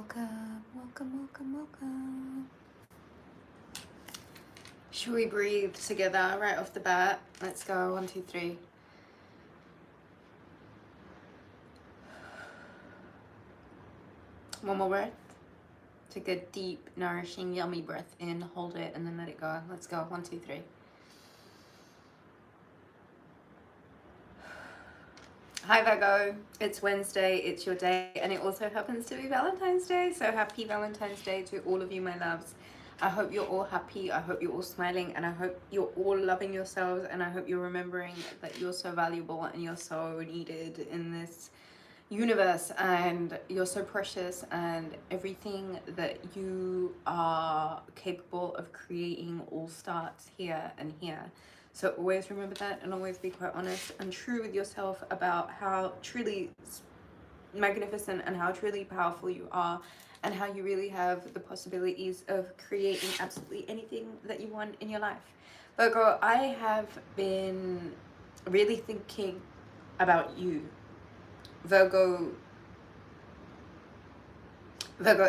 Welcome, welcome, welcome, welcome. Should we breathe together right off the bat? Let's go. 1, 2, 3. One more breath. Take a deep, nourishing, yummy breath in. Hold it and then let it go. Let's go. 1, 2, 3. Hi Virgo, it's Wednesday, it's your day, and it also happens to be Valentine's Day, so happy Valentine's Day to all of you, my loves. I hope you're all happy, I hope you're all smiling, and I hope you're all loving yourselves, and I hope you're remembering that you're so valuable and you're so needed in this universe, and you're so precious, and everything that you are capable of creating all starts here and here. So always remember that, and always be quite honest and true with yourself about how truly magnificent and how truly powerful you are, and how you really have the possibilities of creating absolutely anything that you want in your life. Virgo, I have been really thinking about you. Virgo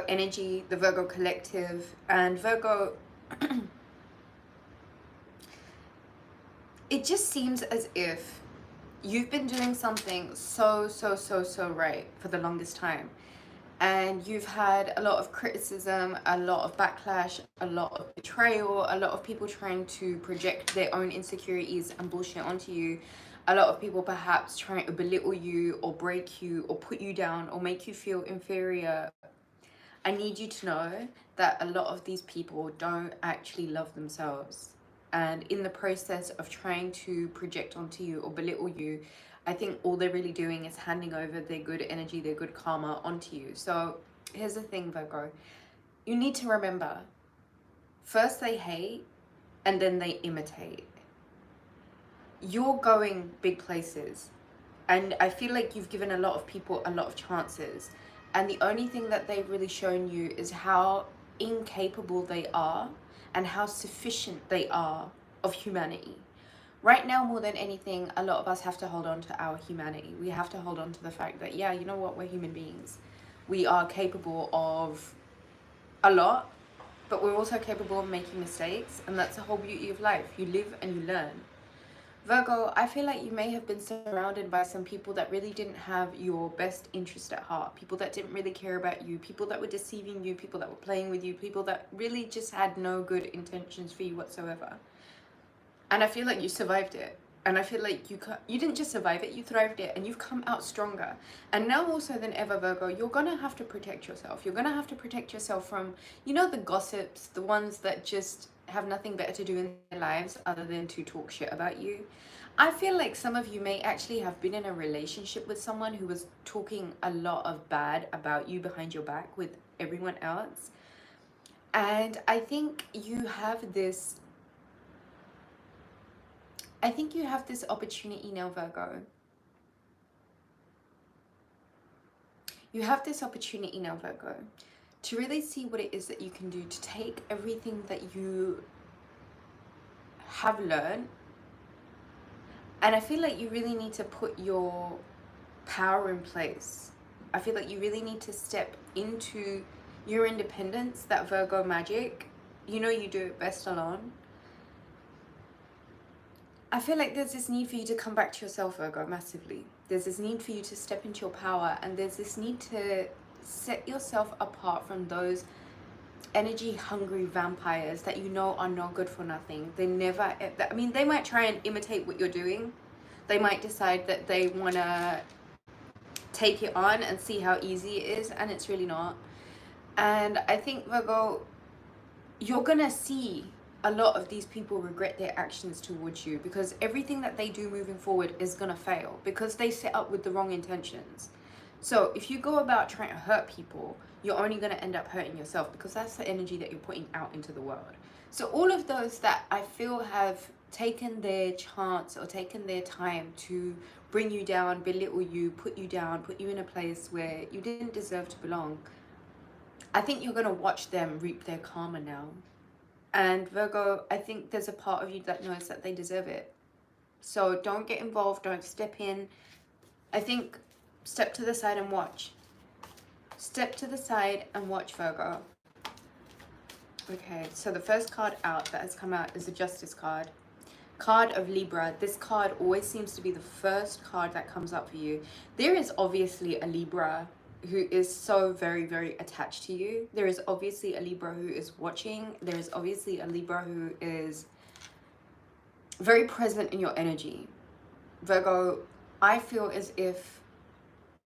energy, the Virgo collective, and Virgo it just seems as if you've been doing something so right for the longest time, and you've had a lot of criticism, a lot of backlash, a lot of betrayal, a lot of people trying to project their own insecurities and bullshit onto you, a lot of people perhaps trying to belittle you or break you or put you down or make you feel inferior. I need you to know that a lot of these people don't actually love themselves. And in the process of trying to project onto you or belittle you, I think all they're really doing is handing over their good energy, their good karma onto you. So here's the thing, Virgo. You need to remember, first they hate and then they imitate. You're going big places. And I feel like you've given a lot of people a lot of chances. And the only thing that they've really shown you is how incapable they are and how sufficient they are of humanity. Right now, more than anything, a lot of us have to hold on to our humanity. We have to hold on to the fact that, yeah, you know what, we're human beings. We are capable of a lot, but we're also capable of making mistakes. And that's the whole beauty of life. You live and you learn. Virgo, I feel like you may have been surrounded by some people that really didn't have your best interest at heart. People that didn't really care about you. People that were deceiving you. People that were playing with you. People that really just had no good intentions for you whatsoever. And I feel like you survived it. And I feel like you didn't just survive it, you thrived it, and you've come out stronger. And now more so than ever, Virgo, you're going to have to protect yourself. You're going to have to protect yourself from, you know, the gossips, the ones that just have nothing better to do in their lives other than to talk shit about you. I feel like some of you may actually have been in a relationship with someone who was talking a lot of bad about you behind your back with everyone else. And I think you have this opportunity now, Virgo. You have this opportunity now, Virgo, to really see what it is that you can do to take everything that you have learned. And I feel like you really need to put your power in place. I feel like you really need to step into your independence, that Virgo magic. You know you do it best alone. I feel like there's this need for you to come back to yourself, Virgo, massively. There's this need for you to step into your power, and there's this need to set yourself apart from those energy-hungry vampires that you know are no good for nothing. They never, I mean, they might try and imitate what you're doing. They might decide that they want to take it on and see how easy it is, and it's really not. And I think, Virgo, you're going to see a lot of these people regret their actions towards you, because everything that they do moving forward is going to fail because they set up with the wrong intentions. So if you go about trying to hurt people, you're only going to end up hurting yourself, because that's the energy that you're putting out into the world. So all of those that I feel have taken their chance or taken their time to bring you down, belittle you, put you down, put you in a place where you didn't deserve to belong, I think you're going to watch them reap their karma now. And Virgo, I think there's a part of you that knows that they deserve it. So don't get involved, don't step in. I think step to the side and watch. Step to the side and watch, Virgo. Okay, so the first card out that has come out is the Justice card. Card of Libra. This card always seems to be the first card that comes up for you. There is obviously a Libra who is so very, very attached to you. There is obviously a Libra who is watching. There is obviously a Libra who is very present in your energy. Virgo, I feel as if,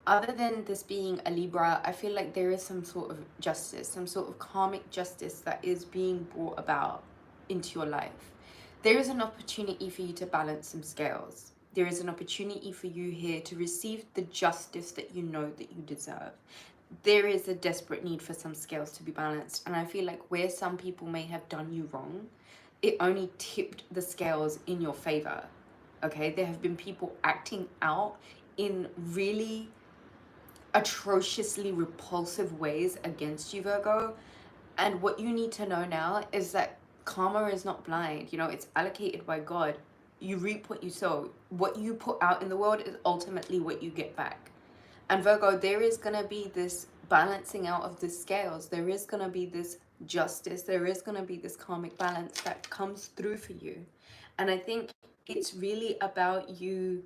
other than this being a Libra, I feel like there is some sort of justice, some sort of karmic justice that is being brought about into your life. There is an opportunity for you to balance some scales. There is an opportunity for you here to receive the justice that you know that you deserve. There is a desperate need for some scales to be balanced. And I feel like where some people may have done you wrong, it only tipped the scales in your favor. Okay, there have been people acting out in really atrociously repulsive ways against you, Virgo. And what you need to know now is that karma is not blind. You know, it's allocated by God. You reap what you sow. What you put out in the world is ultimately what you get back. And Virgo, there is going to be this balancing out of the scales. There is going to be this justice. There is going to be this karmic balance that comes through for you. And I think it's really about you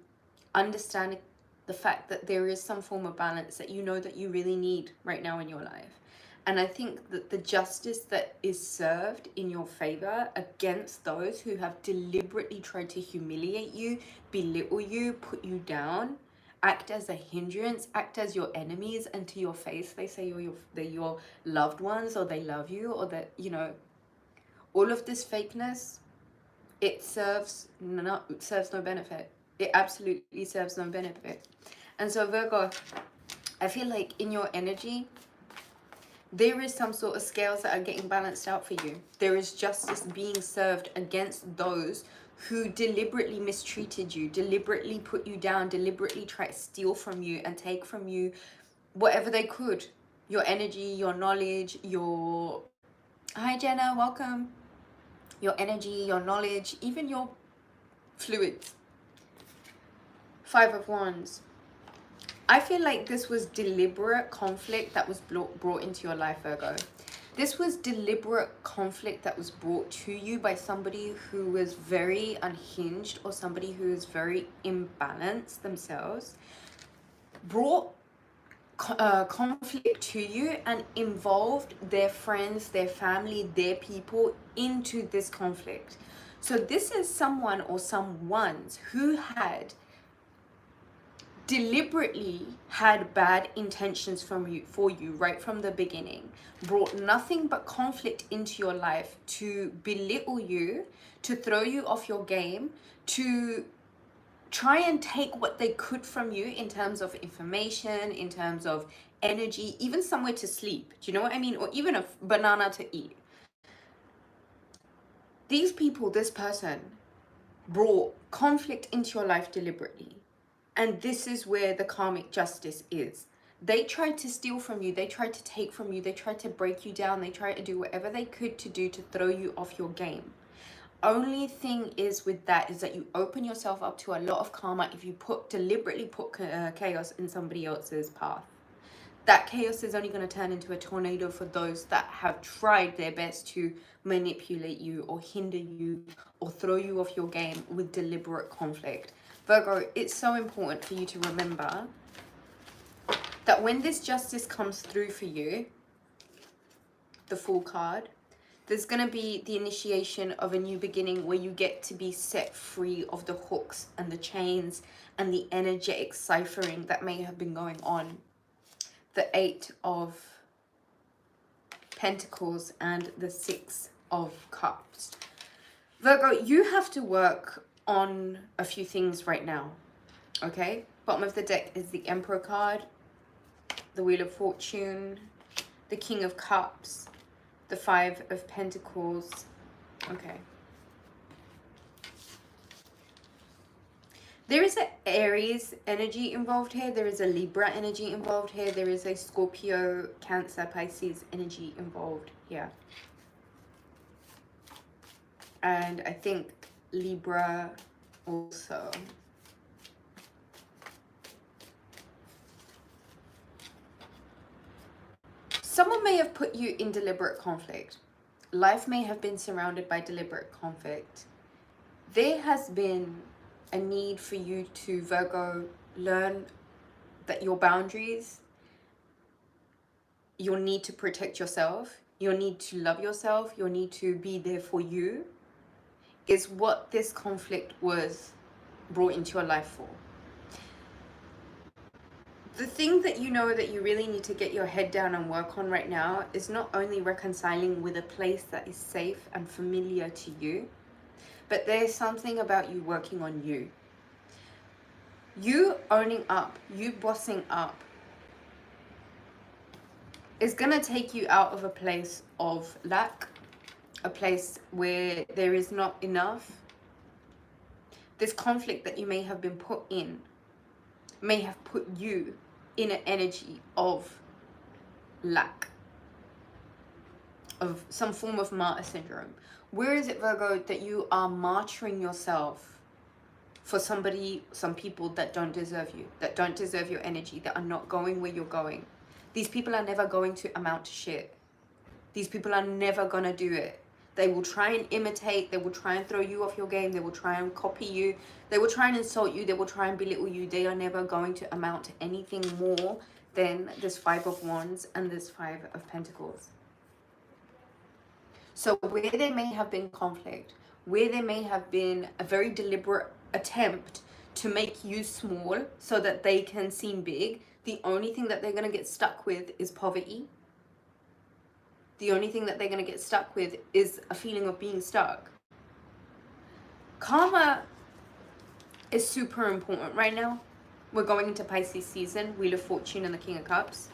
understanding the fact that there is some form of balance that you know that you really need right now in your life. And I think that the justice that is served in your favor against those who have deliberately tried to humiliate you, belittle you, put you down, act as a hindrance, act as your enemies, and to your face they say they're your loved ones, or they love you, or that, you know, all of this fakeness, it serves no benefit. It absolutely serves no benefit. And so Virgo, I feel like in your energy, there is some sort of scales that are getting balanced out for you. There is justice being served against those who deliberately mistreated you, deliberately put you down, deliberately try to steal from you and take from you whatever they could. Your energy, your knowledge, your... Hi Jenna, welcome. Your energy, your knowledge, even your fluids. 5 of Wands. I feel like this was deliberate conflict that was brought into your life, Virgo. This was deliberate conflict that was brought to you by somebody who was very unhinged, or somebody who is very imbalanced themselves. Brought conflict to you and involved their friends, their family, their people into this conflict. So this is someone or someones who had deliberately had bad intentions for you right from the beginning, brought nothing but conflict into your life to belittle you, to throw you off your game, to try and take what they could from you in terms of information, in terms of energy, even somewhere to sleep. Do you know what I mean? Or even a banana to eat. These people, this person, brought conflict into your life deliberately. And this is where the karmic justice is. They tried to steal from you. They tried to take from you. They tried to break you down. They tried to do whatever they could to do to throw you off your game. Only thing is with that is that you open yourself up to a lot of karma if you deliberately put chaos in somebody else's path. That chaos is only going to turn into a tornado for those that have tried their best to manipulate you or hinder you or throw you off your game with deliberate conflict. Virgo, it's so important for you to remember that when this justice comes through for you, the Fool card, there's going to be the initiation of a new beginning where you get to be set free of the hooks and the chains and the energetic ciphering that may have been going on. The 8 of Pentacles and the 6 of Cups. Virgo, you have to work on a few things right now, okay? Bottom of the deck is the Emperor card, the Wheel of Fortune, the King of Cups, the 5 of Pentacles. Okay. There is an Aries energy involved here. There is a Libra energy involved here. There is a Scorpio, Cancer, Pisces energy involved here. And I think Libra also. Someone may have put you in deliberate conflict. Life may have been surrounded by deliberate conflict. There has been a need for you to, Virgo, learn that your boundaries, your need to protect yourself, your need to love yourself, your need to be there for you, is what this conflict was brought into your life for. The thing that you know that you really need to get your head down and work on right now is not only reconciling with a place that is safe and familiar to you, but there's something about you working on you. You owning up, you bossing up, is going to take you out of a place of lack, a place where there is not enough. This conflict that you may have been put in may have put you in an energy of lack, of some form of martyr syndrome. Where is it, Virgo, that you are martyring yourself for somebody, some people that don't deserve you, that don't deserve your energy, that are not going where you're going? These people are never going to amount to shit. These people are never gonna do it. They will try and imitate, they will try and throw you off your game, they will try and copy you, they will try and insult you, they will try and belittle you. They are never going to amount to anything more than this Five of Wands and this Five of Pentacles. So where there may have been conflict, where there may have been a very deliberate attempt to make you small so that they can seem big, the only thing that they're going to get stuck with is poverty. The only thing that they're going to get stuck with is a feeling of being stuck. Karma is super important right now. We're going into Pisces season, Wheel of Fortune and the King of Cups.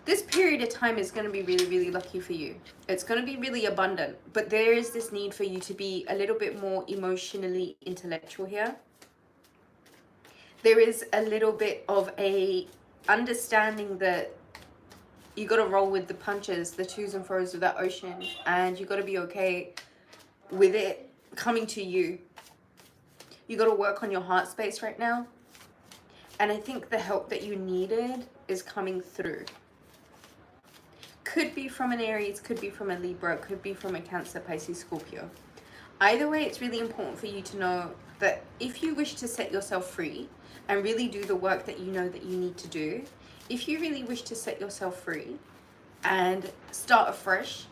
This period of time is going to be really, really lucky for you. It's going to be really abundant, but there is this need for you to be a little bit more emotionally intellectual here. There is a little bit of a understanding that you got to roll with the punches, the twos and fro's of that ocean, and you got to be okay with it coming to you. You got to work on your heart space right now, and I think the help that you needed is coming through. Could be from an Aries, could be from a Libra, could be from a Cancer, Pisces, Scorpio. Either way, it's really important for you to know that if you wish to set yourself free and really do the work that you know that you need to do, if you really wish to set yourself free and start afresh,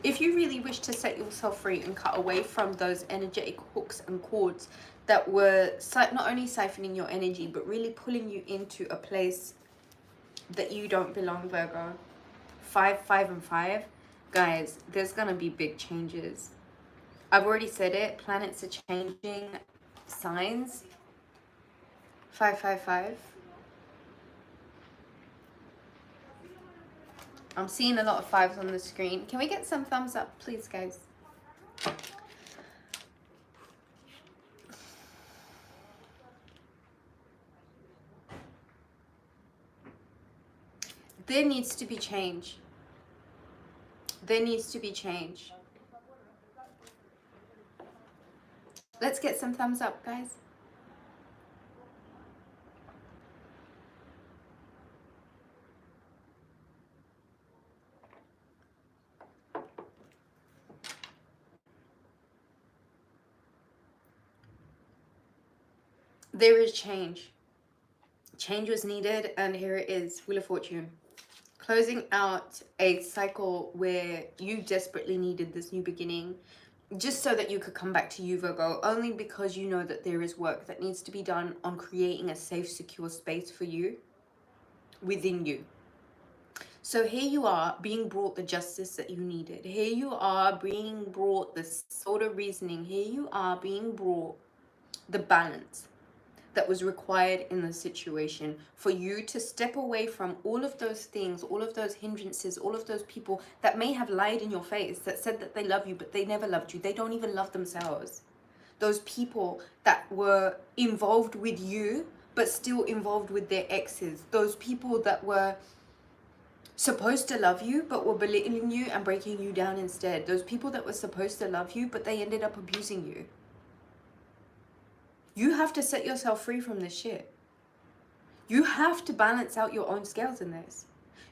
if you really wish to set yourself free and cut away from those energetic hooks and cords that were not only siphoning your energy, but really pulling you into a place that you don't belong, Virgo. 5, 5, and 5. Guys, there's going to be big changes. I've already said it. Planets are changing. Signs. 5, 5, 5. I'm seeing a lot of 5s on the screen. Can we get some thumbs up, please, guys? There needs to be change. There needs to be change. Let's get some thumbs up, guys. There is change. Change was needed, and here it is, Wheel of Fortune. Closing out a cycle where you desperately needed this new beginning, just so that you could come back to you, Virgo, only because you know that there is work that needs to be done on creating a safe, secure space for you within you. So here you are being brought the justice that you needed. Here you are being brought the sort of reasoning. Here you are being brought the balance that was required in the situation for you to step away from all of those things, all of those hindrances, all of those people that may have lied in your face, that said that they love you, but they never loved you. They don't even love themselves. Those people that were involved with you, but still involved with their exes. Those people that were supposed to love you, but were belittling you and breaking you down instead. Those people that were supposed to love you, but they ended up abusing you. You have to set yourself free from this shit. You have to balance out your own scales in this.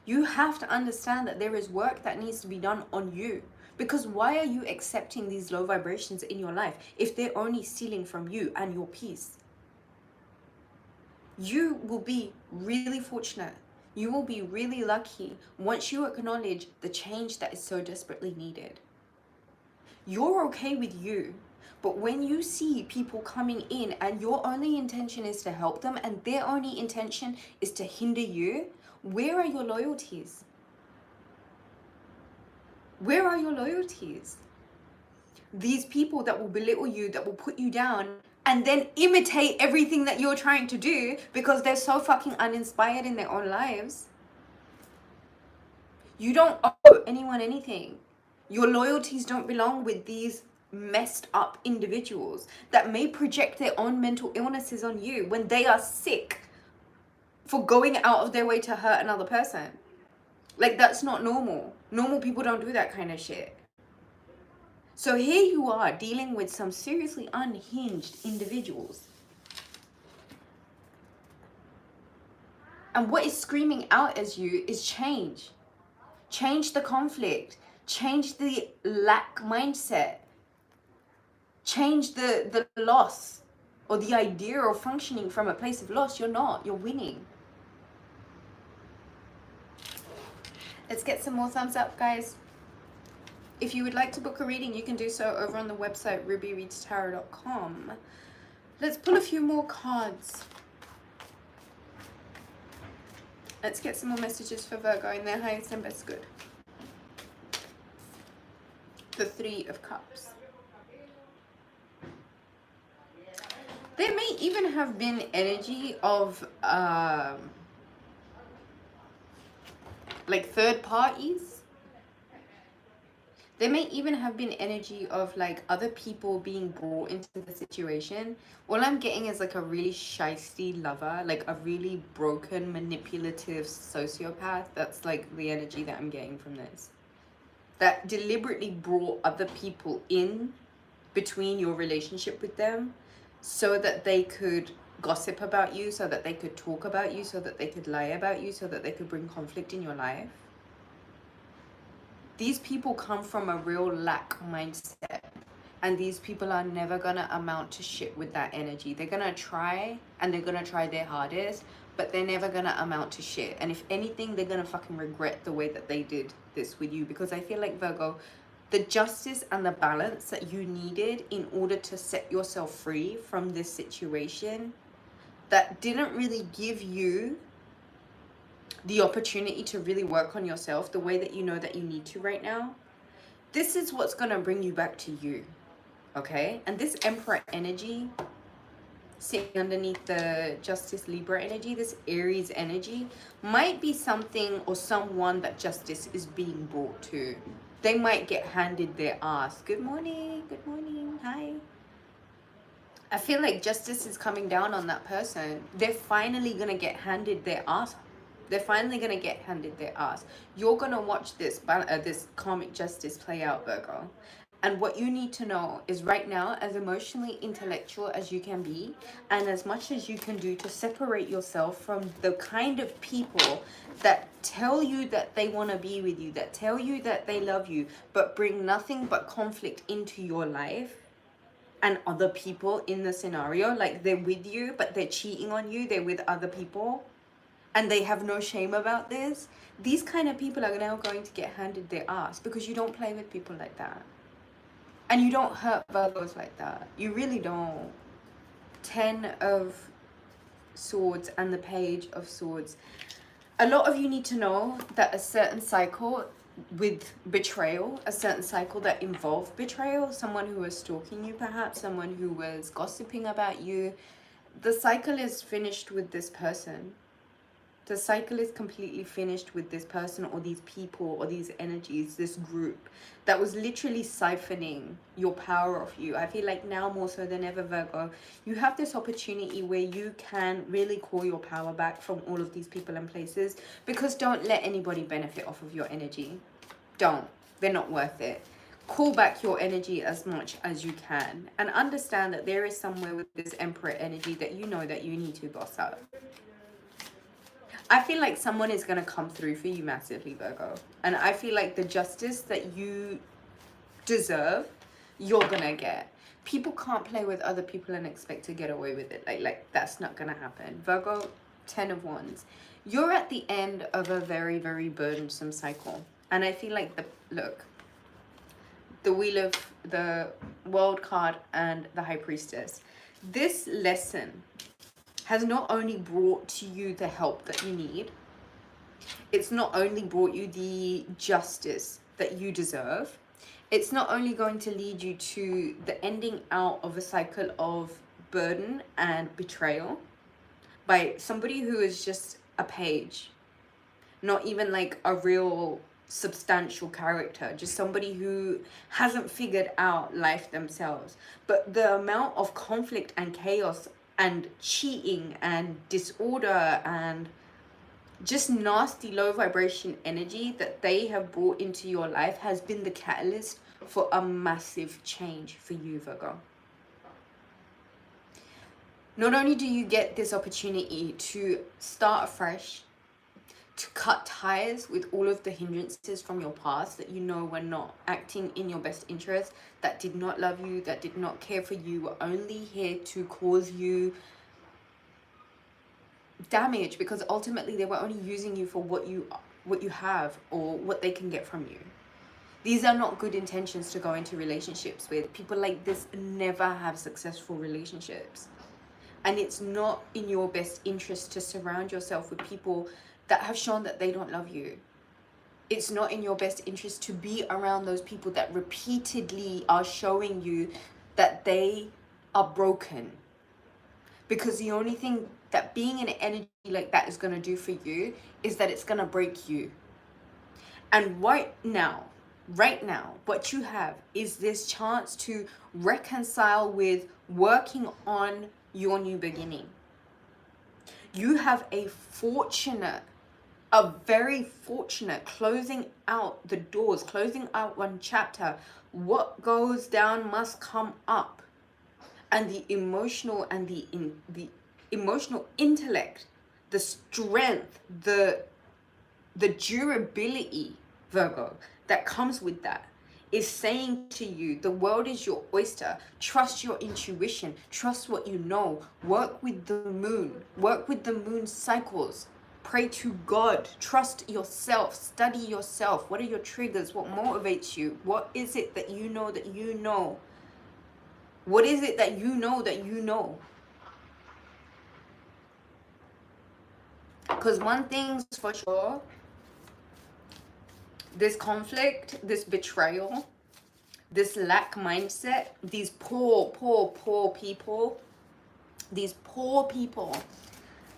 You have to understand that there is work that needs to be done on you. Because why are you accepting these low vibrations in your life if they're only stealing from you and your peace? You will be really fortunate. You will be really lucky once you acknowledge the change that is so desperately needed. You're okay with you. But when you see people coming in and your only intention is to help them and their only intention is to hinder you, where are your loyalties? Where are your loyalties? These people that will belittle you, that will put you down, and then imitate everything that you're trying to do because they're so fucking uninspired in their own lives. You don't owe anyone anything. Your loyalties don't belong with these messed up individuals that may project their own mental illnesses on you when they are sick for going out of their way to hurt another person. Like, that's not normal. Normal people don't do that kind of shit. So here you are dealing with some seriously unhinged individuals. And what is screaming out as you is change. Change the conflict. Change the lack mindset. Change the loss or the idea of functioning from a place of loss. You're not. You're winning. Let's get some more thumbs up, guys. If you would like to book a reading, you can do so over on the website rubyreadstarot.com. Let's pull a few more cards. Let's get some more messages for Virgo in their highest and best good. The Three of Cups. There may even have been energy of like third parties. There may even have been energy of like other people being brought into the situation. All I'm getting is like a really shisty lover, like a really broken, manipulative sociopath. That's like the energy that I'm getting from this. That deliberately brought other people in between your relationship with them so that they could gossip about you, so that they could talk about you, so that they could lie about you, so that they could bring conflict in your life. These people come from a real lack mindset, and these people are never gonna amount to shit with that energy. They're gonna try, and they're gonna try their hardest, but they're never gonna amount to shit. And if anything, they're gonna fucking regret the way that they did this with you, because I feel like, Virgo, the justice and the balance that you needed in order to set yourself free from this situation that didn't really give you the opportunity to really work on yourself the way that you know that you need to right now, this is what's going to bring you back to you, okay? And this Emperor energy sitting underneath the Justice Libra energy, this Aries energy, might be something or someone that justice is being brought to. They might get handed their ass. Good morning, hi. I feel like justice is coming down on that person. They're finally going to get handed their ass. They're finally going to get handed their ass. You're going to watch this karmic justice play out, Virgo. And what you need to know is right now, as emotionally intellectual as you can be, and as much as you can do to separate yourself from the kind of people that tell you that they want to be with you, that tell you that they love you, but bring nothing but conflict into your life and other people in the scenario. Like, they're with you, but they're cheating on you. They're with other people, and they have no shame about this. These kind of people are now going to get handed their ass because you don't play with people like that. And you don't hurt Virgos like that. You really don't. 10 of Swords and the Page of Swords. A lot of you need to know that a certain cycle with betrayal, a certain cycle that involved betrayal, someone who was stalking you perhaps, someone who was gossiping about you, the cycle is finished with this person. The cycle is completely finished with this person or these people or these energies, this group that was literally siphoning your power off you. I feel like now more so than ever, Virgo, you have this opportunity where you can really call your power back from all of these people and places, because don't let anybody benefit off of your energy. Don't. They're not worth it. Call back your energy as much as you can, and understand that there is somewhere with this Emperor energy that you know that you need to boss up. I feel like someone is going to come through for you massively, Virgo. And I feel like the justice that you deserve, you're going to get. People can't play with other people and expect to get away with it. Like that's not going to happen. Virgo, 10 of Wands. You're at the end of a very, very burdensome cycle. And I feel like, look, the Wheel of the World card and the High Priestess. This lesson has not only brought to you the help that you need, it's not only brought you the justice that you deserve, it's not only going to lead you to the ending out of a cycle of burden and betrayal by somebody who is just a page, not even like a real substantial character, just somebody who hasn't figured out life themselves. But the amount of conflict and chaos and cheating and disorder and just nasty low vibration energy that they have brought into your life has been the catalyst for a massive change for you, Virgo. Not only do you get this opportunity to start afresh, to cut ties with all of the hindrances from your past that you know were not acting in your best interest, that did not love you, that did not care for you, were only here to cause you damage, because ultimately they were only using you for what you have or what they can get from you. These are not good intentions to go into relationships with. People like this never have successful relationships. And it's not in your best interest to surround yourself with people that have shown that they don't love you. It's not in your best interest to be around those people that repeatedly are showing you that they are broken. Because the only thing that being in an energy like that is going to do for you is that it's going to break you. And right now, what you have is this chance to reconcile with working on your new beginning. You have a very fortunate closing out the doors, closing out one chapter. What goes down must come up. And the emotional and the emotional intellect, the strength, the durability, Virgo, that comes with that is saying to you, the world is your oyster. Trust your intuition. Trust what you know. Work with the moon. Work with the moon cycles. Pray to God. Trust yourself. Study yourself. What are your triggers? What motivates you? What is it that you know that you know? What is it that you know that you know? Because one thing's for sure, this conflict, this betrayal, this lack mindset, these poor people, these poor people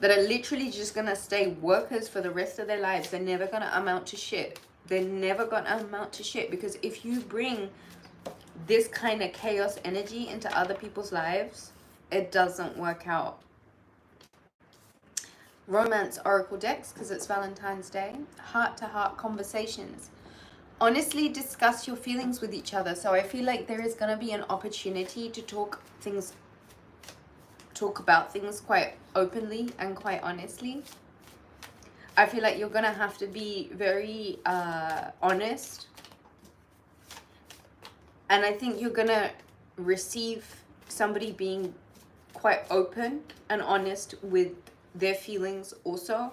that are literally just going to stay workers for the rest of their lives, they're never going to amount to shit. They're never going to amount to shit, because if you bring this kind of chaos energy into other people's lives, it doesn't work out. Romance oracle decks, because it's Valentine's Day. Heart-to-heart conversations. Honestly discuss your feelings with each other. So I feel like there is going to be an opportunity to talk about things quite openly and quite honestly. I feel like you're going to have to be very honest. And I think you're going to receive somebody being quite open and honest with their feelings also.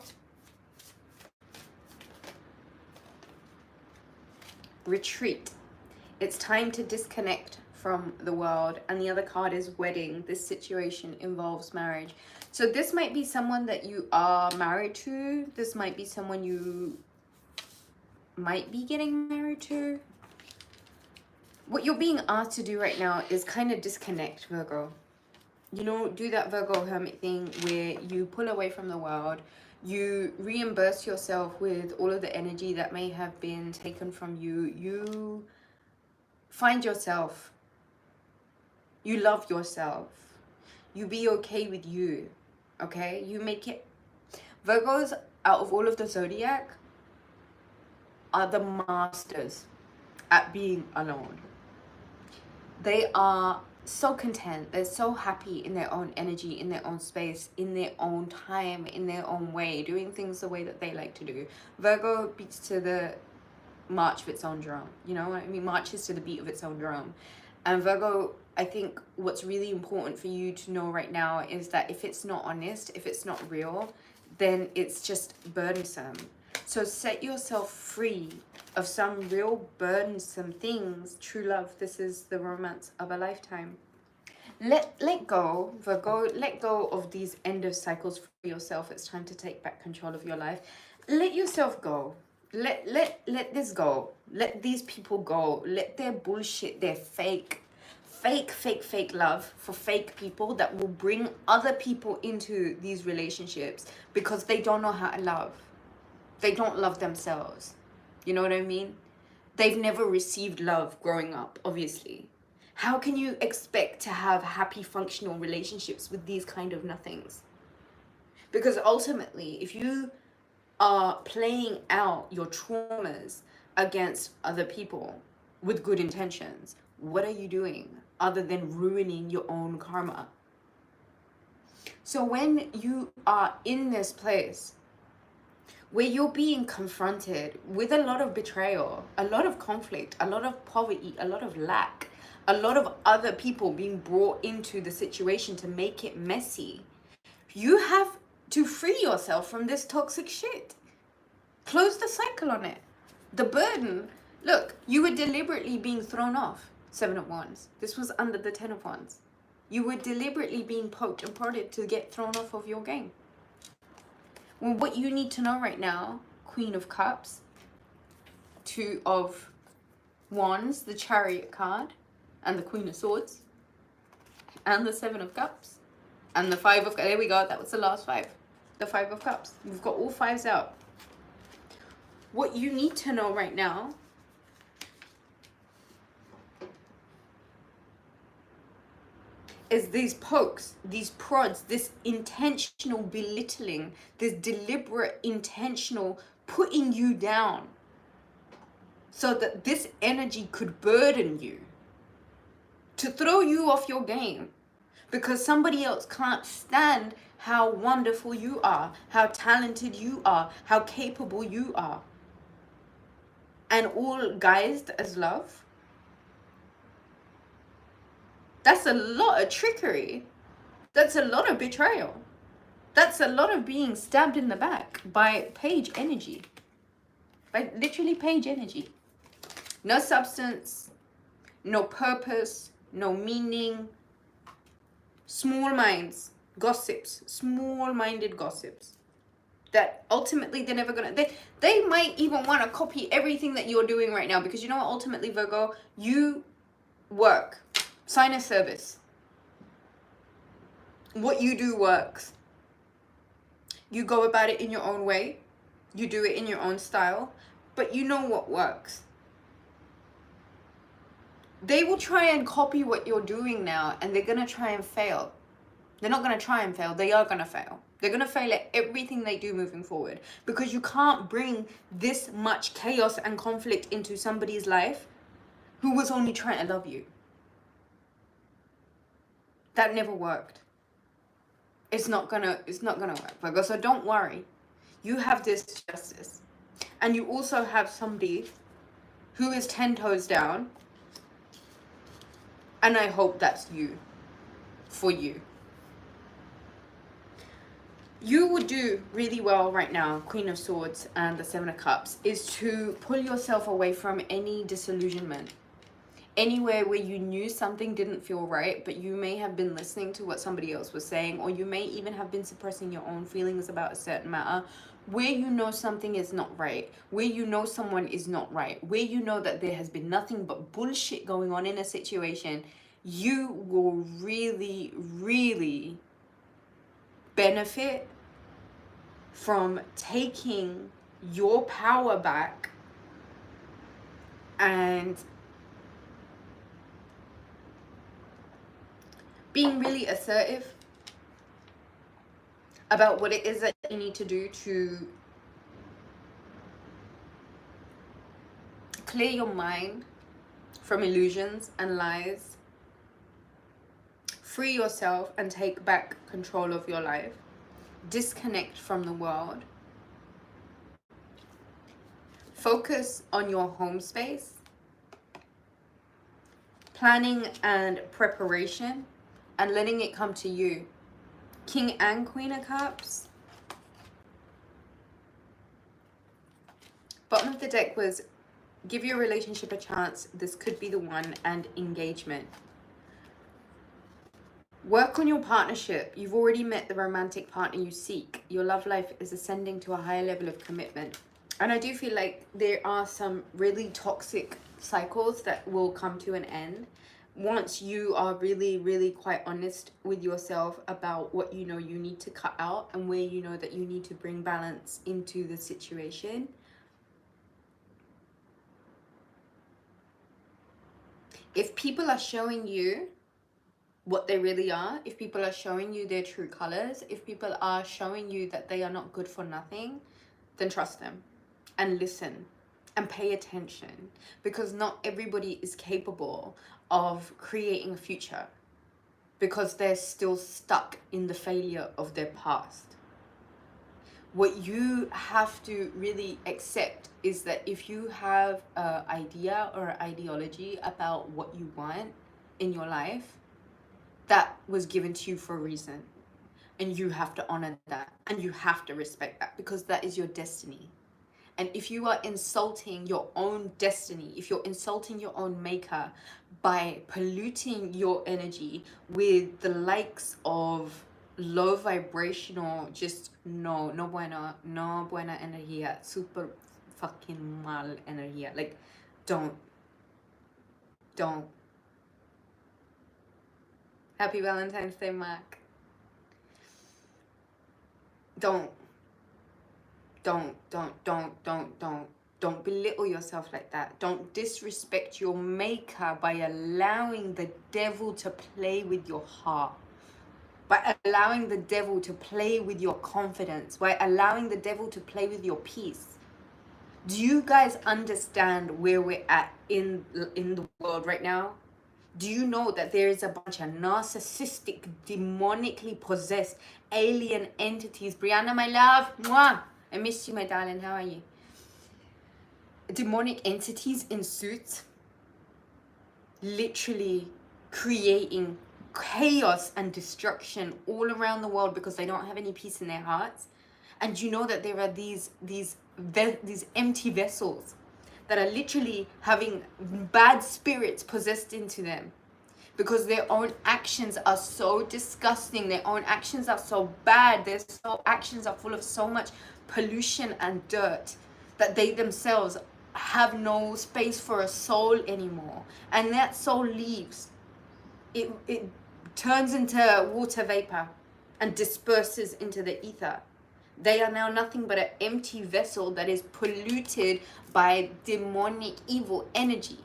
Retreat. It's time to disconnect from the world. And the other card is wedding. This situation involves marriage. So this might be someone that you are married to. This might be someone you might be getting married to. What you're being asked to do right now is kind of disconnect, Virgo. You know, do that Virgo hermit thing where you pull away from the world. You reimburse yourself with all of the energy that may have been taken from you. You find yourself. You love yourself. You be okay with you. Okay? You make it. Virgos, out of all of the zodiac, are the masters at being alone. They are so content, they're so happy in their own energy, in their own space, in their own time, in their own way, doing things the way that they like to do. Virgo beats to the march of its own drum, you know what I mean? Marches to the beat of its own drum. And Virgo, I think what's really important for you to know right now is that if it's not honest, if it's not real, then it's just burdensome. So set yourself free of some real burdensome things. True love, this is the romance of a lifetime. Let go, Virgo, let go of these end of cycles for yourself. It's time to take back control of your life. Let yourself go. Let this go. Let these people go. Let their bullshit, their fake love for fake people that will bring other people into these relationships because they don't know how to love. They don't love themselves. You know what I mean? They've never received love growing up, obviously. How can you expect to have happy, functional relationships with these kind of nothings? Because ultimately, if you are playing out your traumas against other people with good intentions, what are you doing other than ruining your own karma? So when you are in this place where you're being confronted with a lot of betrayal, a lot of conflict, a lot of poverty, a lot of lack, a lot of other people being brought into the situation to make it messy, you have to free yourself from this toxic shit. Close the cycle on it. The burden, look, you were deliberately being thrown off. 7 of Wands. This was under the 10 of Wands. You were deliberately being poked and prodded to get thrown off of your game. Well, what you need to know right now, Queen of Cups, 2 of Wands, the Chariot card, and the Queen of Swords, and the 7 of Cups, and the 5 of... There we go, that was the last 5. The 5 of Cups. We've got all 5s out. What you need to know right now is these pokes, these prods, this intentional belittling, this deliberate, intentional putting you down so that this energy could burden you, to throw you off your game because somebody else can't stand how wonderful you are, how talented you are, how capable you are. And all guised as love. That's a lot of trickery. That's a lot of betrayal. That's a lot of being stabbed in the back by page energy. By literally page energy. No substance, no purpose, no meaning. Small minds, gossips, small-minded gossips. That ultimately they're never gonna, they might even want to copy everything that you're doing right now, because you know what, ultimately, Virgo, you work, sign a service. What you do works. You go about it in your own way, you do it in your own style, but you know what works. They will try and copy what you're doing now, and they're gonna try and fail. They're not gonna try and fail, they are gonna fail. They're gonna fail at everything they do moving forward, because you can't bring this much chaos and conflict into somebody's life who was only trying to love you. That never worked. It's not gonna work, Virgo. So don't worry. You have this justice. And you also have somebody who is 10 toes down. And I hope that's you. For you. You would do really well right now, Queen of Swords and the 7 of Cups, is to pull yourself away from any disillusionment. Anywhere where you knew something didn't feel right, but you may have been listening to what somebody else was saying, or you may even have been suppressing your own feelings about a certain matter, where you know something is not right, where you know someone is not right, where you know that there has been nothing but bullshit going on in a situation, you will really, really benefit from taking your power back and being really assertive about what it is that you need to do to clear your mind from illusions and lies Free yourself and take back control of your life. Disconnect from the world. Focus on your home space. Planning and preparation, and letting it come to you. King and Queen of Cups. Bottom of the deck was give your relationship a chance. This could be the one. And engagement. Work on your partnership. You've already met the romantic partner you seek. Your love life is ascending to a higher level of commitment. And I do feel like there are some really toxic cycles that will come to an end once you are really, really quite honest with yourself about what you know you need to cut out and where you know that you need to bring balance into the situation. If people are showing you what they really are, if people are showing you their true colors, if people are showing you that they are not good for nothing, then trust them and listen and pay attention, because not everybody is capable of creating a future because they're still stuck in the failure of their past. What you have to really accept is that if you have an idea or an ideology about what you want in your life, that was given to you for a reason. And you have to honor that. And you have to respect that, because that is your destiny. And if you are insulting your own destiny, if you're insulting your own maker by polluting your energy with the likes of low vibrational, just no buena energía, super fucking mal energía. Like, don't. Happy Valentine's Day, Mark. Don't belittle yourself like that. Don't disrespect your maker by allowing the devil to play with your heart, by allowing the devil to play with your confidence, by allowing the devil to play with your peace. Do you guys understand where we're at in the world right now? Do you know that there is a bunch of narcissistic, demonically possessed alien entities? Brianna, my love, mwah! I miss you, my darling. How are you? Demonic entities in suits, literally creating chaos and destruction all around the world because they don't have any peace in their hearts. And you know that there are these empty vessels that are literally having bad spirits possessed into them because their own actions are so disgusting, their own actions are so bad, their actions are full of so much pollution and dirt that they themselves have no space for a soul anymore. And that soul leaves. It turns into water vapor and disperses into the ether. They are now nothing but an empty vessel that is polluted by demonic evil energy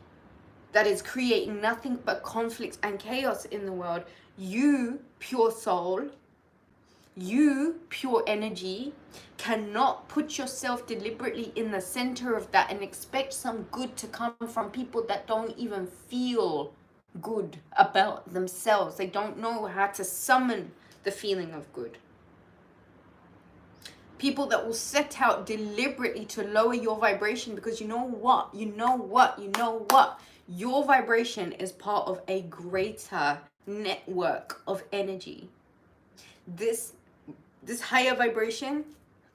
that is creating nothing but conflict and chaos in the world. You, pure soul, you, pure energy, cannot put yourself deliberately in the center of that and expect some good to come from people that don't even feel good about themselves. They don't know how to summon the feeling of good. People that will set out deliberately to lower your vibration, because you know what? Your vibration is part of a greater network of energy. This higher vibration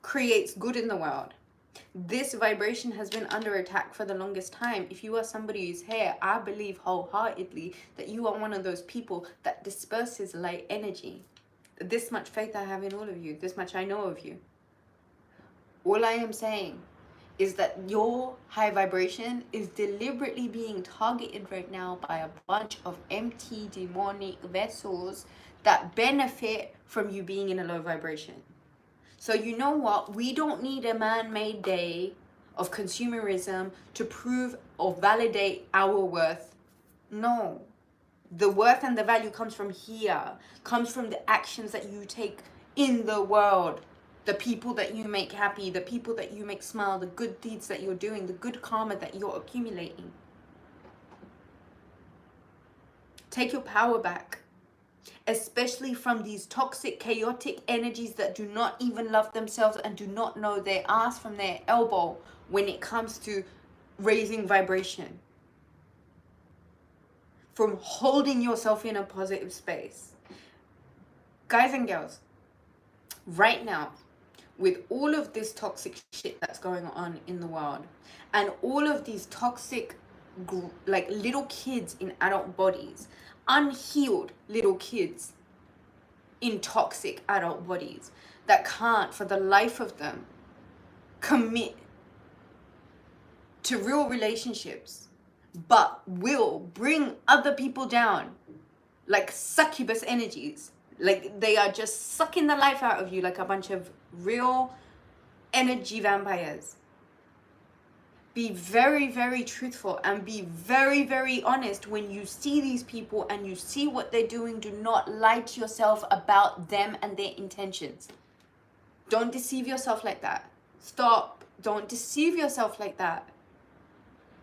creates good in the world. This vibration has been under attack for the longest time. If you are somebody who's here, I believe wholeheartedly that you are one of those people that disperses light energy. This much faith I have in all of you. This much I know of you. All I am saying is that your high vibration is deliberately being targeted right now by a bunch of empty demonic vessels that benefit from you being in a low vibration. So you know what? We don't need a man-made day of consumerism to prove or validate our worth. No. The worth and the value comes from here, comes from the actions that you take in the world. The people that you make happy, the people that you make smile, the good deeds that you're doing, the good karma that you're accumulating. Take your power back. especially from these toxic, chaotic energies that do not even love themselves and do not know their ass from their elbow when it comes to raising vibration. From holding yourself in a positive space. Guys and girls, right now, with all of this toxic shit that's going on in the world, and all of these toxic, like, little kids in adult bodies, unhealed little kids in toxic adult bodies that can't for the life of them commit to real relationships, but will bring other people down like succubus energies. Like, they are just sucking the life out of you like a bunch of real energy vampires. Be very, very truthful and be very, very honest when you see these people and you see what they're doing. Do not lie to yourself about them and their intentions. Don't deceive yourself like that. Stop. Don't deceive yourself like that.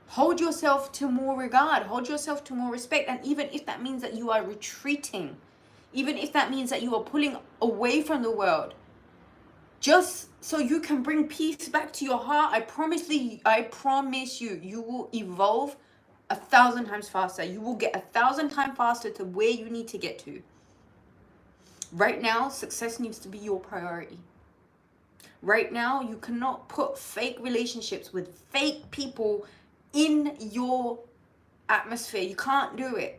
Hold yourself to more regard. Hold yourself to more respect. And even if that means that you are retreating, even if that means that you are pulling away from the world, just so you can bring peace back to your heart, I promise you, you will evolve 1,000 times faster. You will get 1,000 times faster to where you need to get to. Right now, success needs to be your priority. Right now, you cannot put fake relationships with fake people in your atmosphere. You can't do it.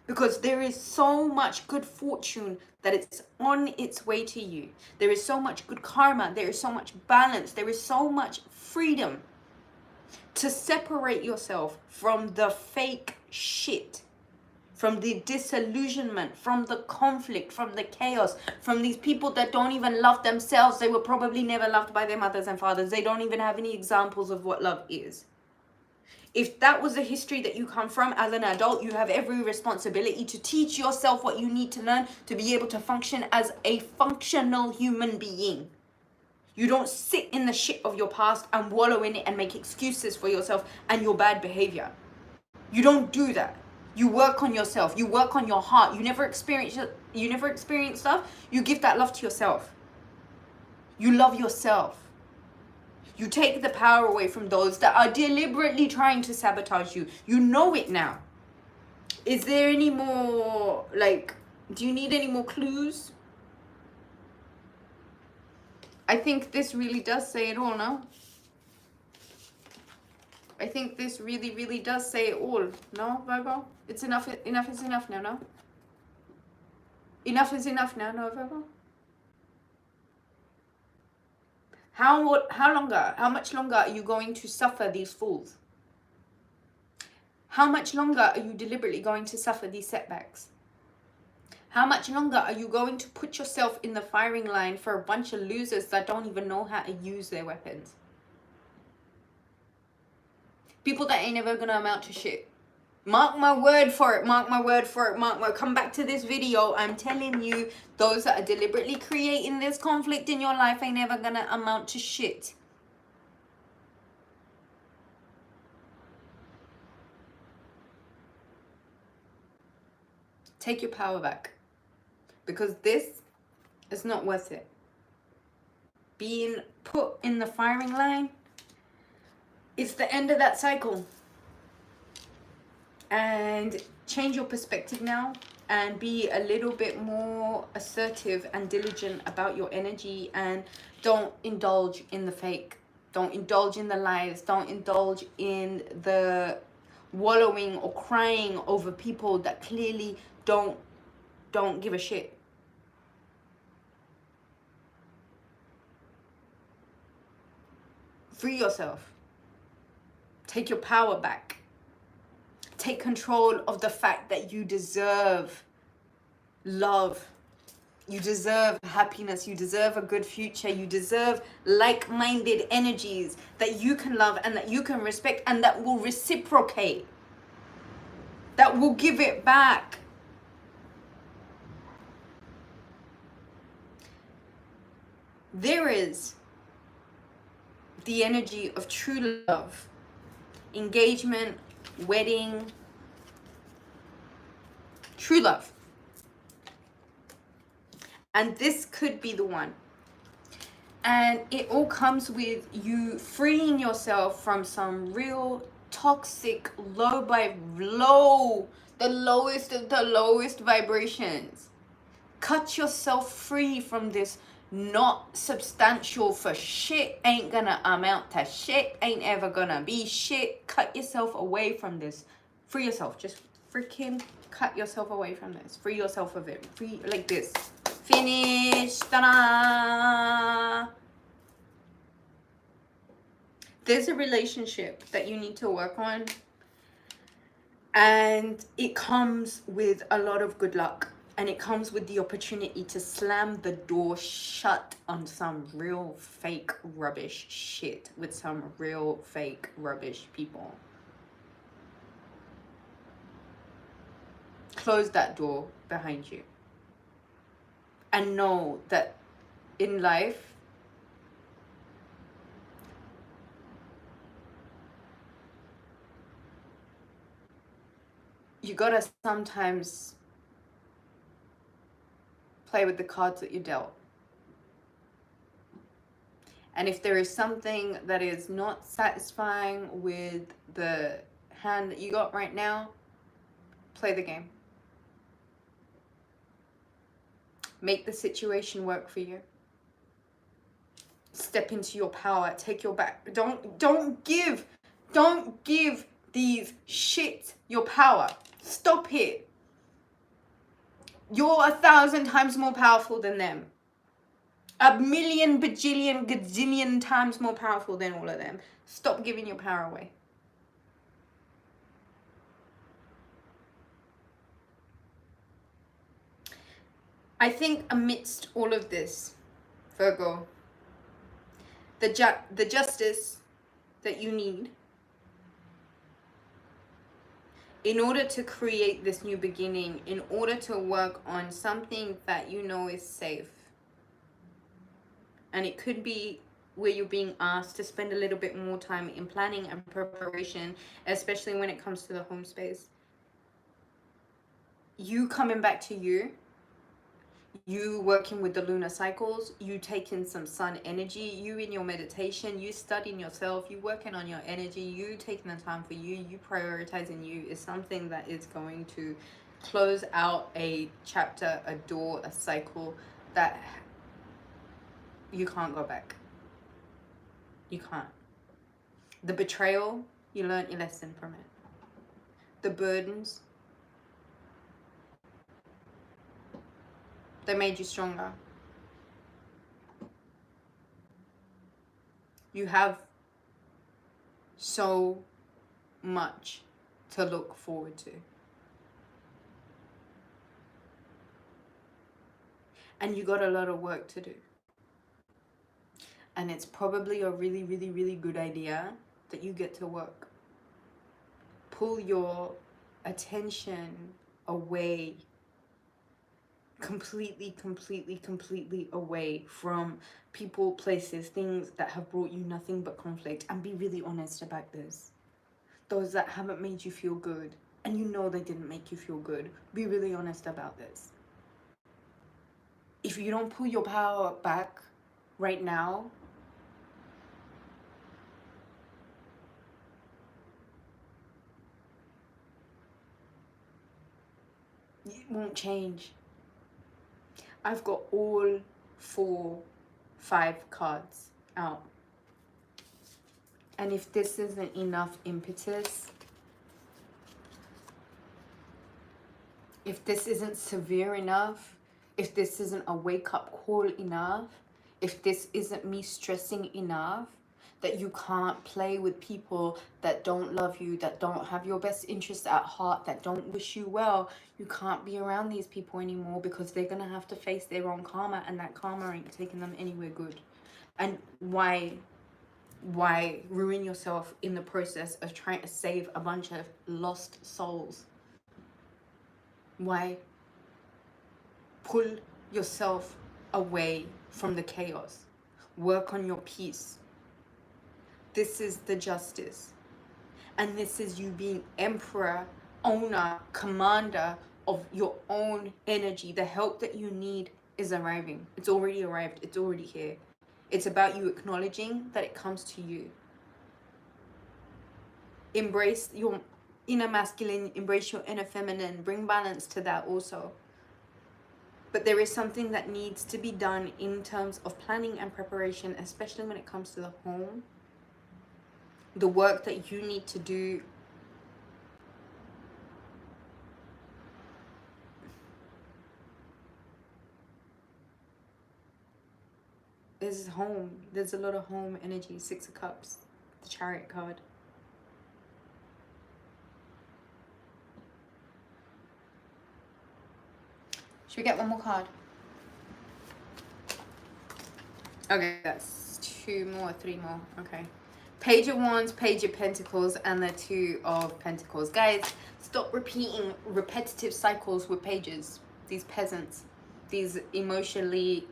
Because there is so much good fortune that it's on its way to you. There is so much good karma. There is so much balance. There is so much freedom to separate yourself from the fake shit, from the disillusionment, from the conflict, from the chaos, from these people that don't even love themselves. They were probably never loved by their mothers and fathers. They don't even have any examples of what love is. If that was the history that you come from as an adult, you have every responsibility to teach yourself what you need to learn to be able to function as a functional human being. You don't sit in the shit of your past and wallow in it and make excuses for yourself and your bad behavior. You don't do that. You work on yourself. You work on your heart. You never experience stuff. You give that love to yourself. You love yourself. You take the power away from those that are deliberately trying to sabotage you. You know it now. Is there any more, like, do you need any more clues? I think this really does say it all, no? I think this really, really does say it all. No, Virgo? It's enough. Enough is enough now, no? Enough is enough now, no, Virgo? How much longer are you going to suffer these fools? How much longer are you deliberately going to suffer these setbacks? How much longer are you going to put yourself in the firing line for a bunch of losers that don't even know how to use their weapons? People that ain't never gonna amount to shit. Mark my word for it, mark my word for it, come back to this video. I'm telling you, those that are deliberately creating this conflict in your life ain't never gonna amount to shit. Take your power back. Because this is not worth it. Being put in the firing line, it's the end of that cycle. And change your perspective now and be a little bit more assertive and diligent about your energy, and don't indulge in the fake. Don't indulge in the lies. Don't indulge in the wallowing or crying over people that clearly don't give a shit. Free yourself. Take your power back. Take control of the fact that you deserve love. You deserve happiness. You deserve a good future. You deserve like-minded energies that you can love and that you can respect and that will reciprocate. That will give it back. There is the energy of true love, engagement, wedding, true love. And this could be the one. And it all comes with you freeing yourself from some real toxic, the lowest of the lowest vibrations. Cut yourself free from this not substantial for shit, ain't gonna amount to shit, ain't ever gonna be shit. Cut yourself away from this. Free yourself. Just freaking cut yourself away from this. Free yourself of it. Free, like this. Finish. Ta-da! There's a relationship that you need to work on, and it comes with a lot of good luck, and it comes with the opportunity to slam the door shut on some real fake rubbish shit with some real fake rubbish people. Close that door behind you and know that in life, you gotta sometimes play with the cards that you're dealt. And if there is something that is not satisfying with the hand that you got right now, play the game. Make the situation work for you. Step into your power. Take your back. Don't give these shit your power. Stop it. You're 1,000 times more powerful than them. 1,000,000 bajillion gazillion times more powerful than all of them. Stop giving your power away. I think amidst all of this, Virgo, the justice that you need in order to create this new beginning, in order to work on something that you know is safe. And it could be where you're being asked to spend a little bit more time in planning and preparation, especially when it comes to the home space. You coming back to you working with the lunar cycles, you taking some sun energy, you in your meditation, you studying yourself, you working on your energy, you taking the time for you prioritizing you is something that is going to close out a chapter, a door, a cycle that you can't go back. You can't. The betrayal, you learned your lesson from it. The burdens, they made you stronger. You have so much to look forward to. And you got a lot of work to do. And it's probably a really, really, really good idea that you get to work. Pull your attention away, completely away from people, places, things that have brought you nothing but conflict, and be really honest about this. Those that haven't made you feel good, and you know they didn't make you feel good, be really honest about this. If you don't pull your power back right now, it won't change. I've got all 5 cards out. And if this isn't enough impetus, if this isn't severe enough, if this isn't a wake-up call enough, if this isn't me stressing enough that you can't play with people that don't love you, that don't have your best interests at heart, that don't wish you well, you can't be around these people anymore, because they're gonna have to face their own karma, and that karma ain't taking them anywhere good. And why ruin yourself in the process of trying to save a bunch of lost souls? Why pull yourself away from the chaos? Work on your peace. This is the justice. And this is you being emperor, owner, commander of your own energy, the help that you need is arriving. It's already arrived. It's already here. It's about you acknowledging that it comes to you. Embrace your inner masculine, embrace your inner feminine, bring balance to that also. But there is something that needs to be done in terms of planning and preparation, especially when it comes to the home. The work that you need to do. There's home. There's a lot of home energy. 6 of Cups. The Chariot card. Should we get one more card? Okay, that's 2 more, 3 more. Okay. Page of Wands, Page of Pentacles, and the 2 of Pentacles. Guys, stop repeating repetitive cycles with pages. These peasants. These emotionally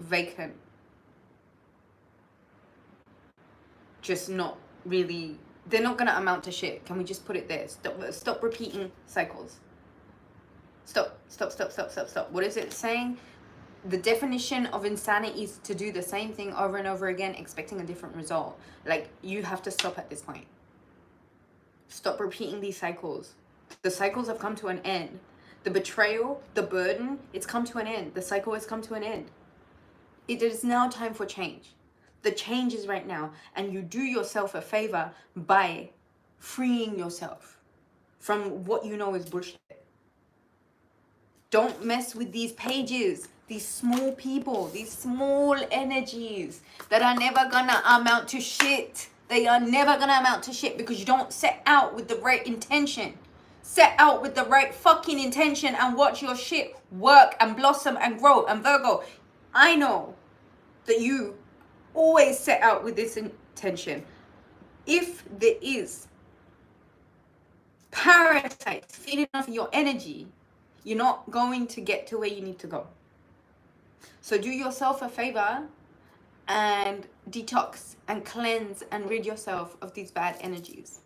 vacant. Just not really... They're not going to amount to shit. Can we just put it there? Stop repeating cycles. Stop. What is it saying? The definition of insanity is to do the same thing over and over again, expecting a different result. Like, you have to stop at this point. Stop repeating these cycles. The cycles have come to an end. The betrayal, the burden, it's come to an end. The cycle has come to an end. It is now time for change. The change is right now. And you do yourself a favor by freeing yourself from what you know is bullshit. Don't mess with these pages, these small people, these small energies that are never gonna amount to shit. They are never gonna amount to shit because you don't set out with the right intention. Set out with the right fucking intention and watch your shit work and blossom and grow. And Virgo, I know that you always set out with this intention. If there is parasites feeding off your energy, you're not going to get to where you need to go. So do yourself a favor and detox and cleanse and rid yourself of these bad energies.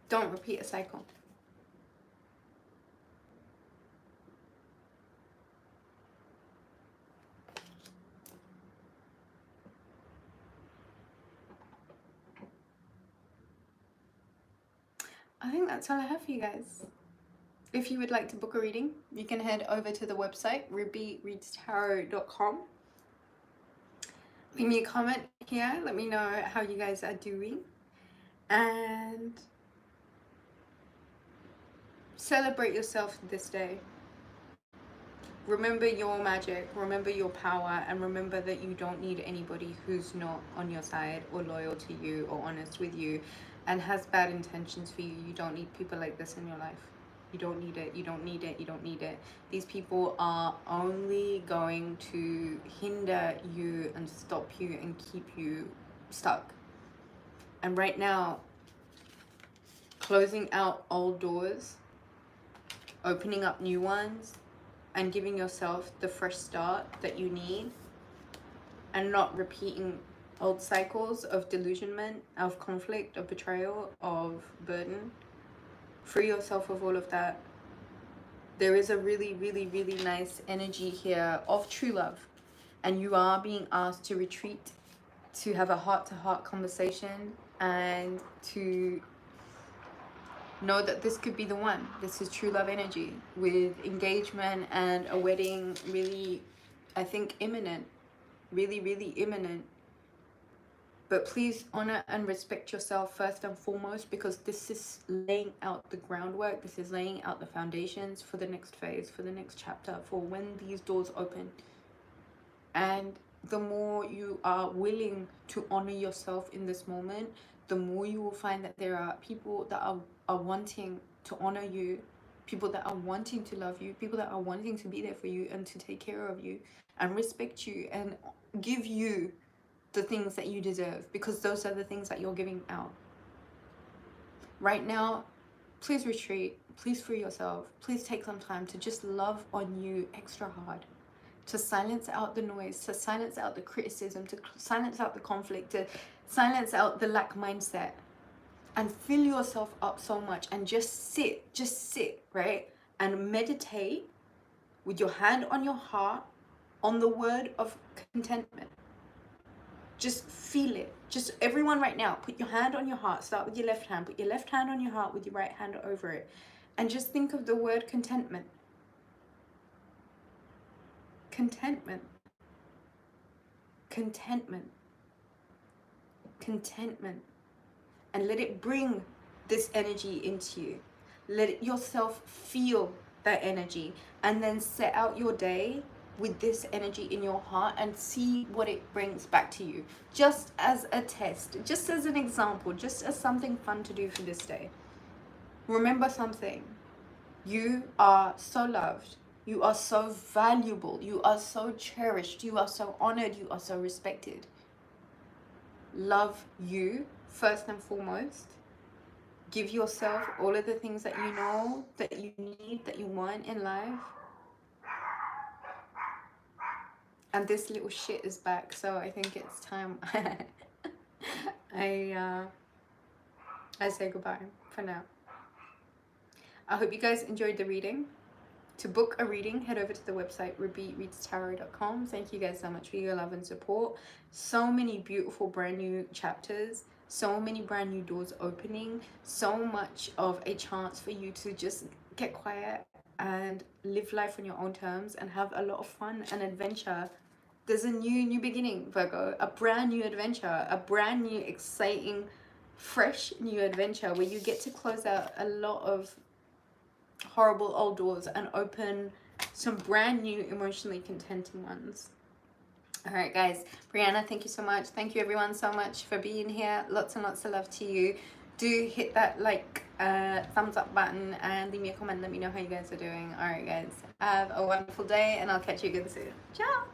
Don't repeat a cycle. I think that's all I have for you guys. If you would like to book a reading, you can head over to the website, rubyreadstarot.com. Leave me a comment here. Let me know how you guys are doing. And celebrate yourself this day. Remember your magic, remember your power, and remember that you don't need anybody who's not on your side or loyal to you or honest with you and has bad intentions for you. You don't need people like this in your life. You don't need it, you don't need it, you don't need it. These people are only going to hinder you and stop you and keep you stuck. And right now, closing out old doors, opening up new ones, and giving yourself the fresh start that you need, and not repeating old cycles of delusionment, of conflict, of betrayal, of burden. Free yourself of all of that. There is a really, really, really nice energy here of true love, and you are being asked to retreat, to have a heart-to-heart conversation, and to know that this could be the one. This is true love energy with engagement and a wedding really, I think, imminent. Really, really imminent. But please honor and respect yourself first and foremost, because this is laying out the groundwork. This is laying out the foundations for the next phase, for the next chapter, for when these doors open. And the more you are willing to honor yourself in this moment, the more you will find that there are people that are wanting to honor you, people that are wanting to love you, people that are wanting to be there for you and to take care of you and respect you and give you the things that you deserve, because those are the things that you're giving out. Right now, please retreat. Please free yourself. Please take some time to just love on you extra hard, to silence out the noise, to silence out the criticism, to silence out the conflict, to silence out the lack mindset, and fill yourself up so much and just sit, right? And meditate with your hand on your heart on the word of contentment. Just feel it. Just everyone right now, put your hand on your heart. Start with your left hand. Put your left hand on your heart with your right hand over it. And just think of the word contentment. Contentment. Contentment. Contentment. And let it bring this energy into you. Let yourself feel that energy. And then set out your day with this energy in your heart and see what it brings back to you. Just as a test, just as an example, just as something fun to do for this day. Remember something. You are so loved. You are so valuable. You are so cherished. You are so honored. You are so respected. Love you first and foremost. Give yourself all of the things that you know, that you need, that you want in life. And this little shit is back, so I think it's time I say goodbye for now. I hope you guys enjoyed the reading. To book a reading, head over to the website rubyreadstarot.com. Thank you guys so much for your love and support. So many beautiful brand new chapters, so many brand new doors opening, so much of a chance for you to just get quiet and live life on your own terms and have a lot of fun and adventure. There's a new beginning, Virgo, a brand new adventure, a brand new exciting fresh new adventure where you get to close out a lot of horrible old doors and open some brand new emotionally contenting ones. All right guys, Brianna, thank you so much. Thank you everyone so much for being here. Lots and lots of love to you. Do hit that like thumbs up button and leave me a comment. Let me know how you guys are doing. All right guys, have a wonderful day and I'll catch you again soon. Ciao.